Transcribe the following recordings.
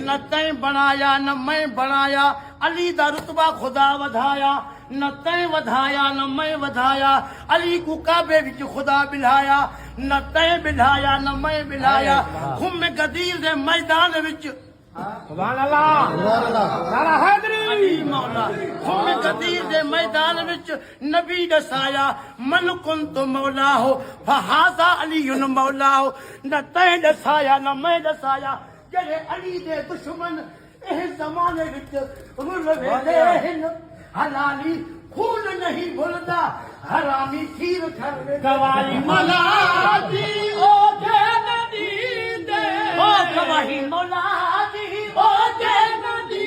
न तैं बनाया न मैं बनाया अली दा रुतबा खुदा वधाया न तैं वधाया न मैं वधाया अली को काबे विच खुदा बिलाया न तैं बिलाया न मैं बिलाया खुम गदीर दे मैदान विच सुभान अल्लाह नारा हैदरी अली मौला खुम गदीर दे मैदान विच नबी दसाया मन कुंत मौला हो फहाजा अली मौला हो न तैं दसाया न मैं दसाया जड़े अली दे दुश्मन एह जमाने विच रुल वेंदे हिन हलाली खून नहीं भुलदा हरामी खीर घर में गवाही मौला दी ओ जे नदी दे ओ गवाही मौला दी ओ जे नदी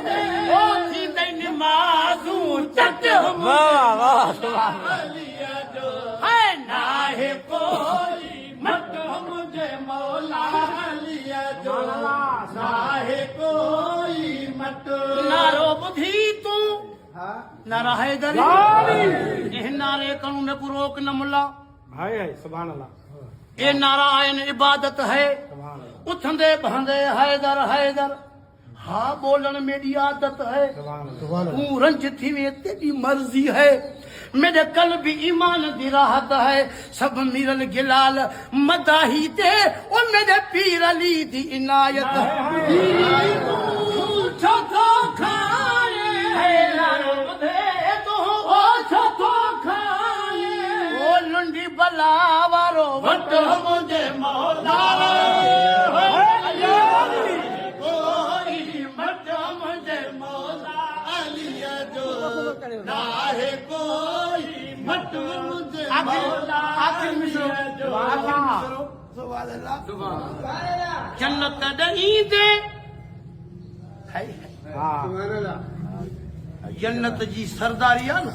दे ओ थी दे नमाजू चट वाह वाह सुभान अलिया जो है ना है कोई मत मुझे मौला अलिया जो ना है कोई मत नारो बुधी तू नारा हैदर एह नारे करूं न पुरोक न मुला भाई है सुभान अल्लाह ए नारायण इबादत है सुभान अल्लाह उठंदे बहंदे हैदर हैदर हा बोलन मेरी आदत है सुभान अल्लाह तू रंज थी वे तेरी मर्जी है मेरे कल भी ईमान दी राहत है सब मिरल गिलाल मदाही ते ओ मेरे पीर अली दी इनायत छतो खाए है दे तो ओ छतो खाए ओ लुंडी बला वारो वट मुझे मौला कोई मत मुझे मौला अलिया जो ना है कोई मत मुझे मौला आखिर मिसरो सुभान अल्लाह जन्नत दई दे हां जन्नत जी सरदारी आ न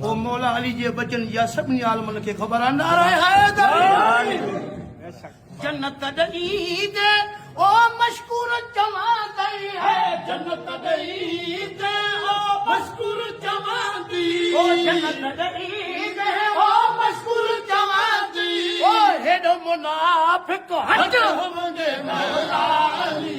ओ मौला अली जे बचन या सभिनी आलमन खे ख़बर आहे नारा हैदर जन्नत दई दे ओ मशकूर चवा दई है जन्नत दई दे ओ मशकूर चवा दी ओ जन्नत दई दे ओ मशकूर चवा दी ओ हेडो मुनाफिक हट मुझे मौला अली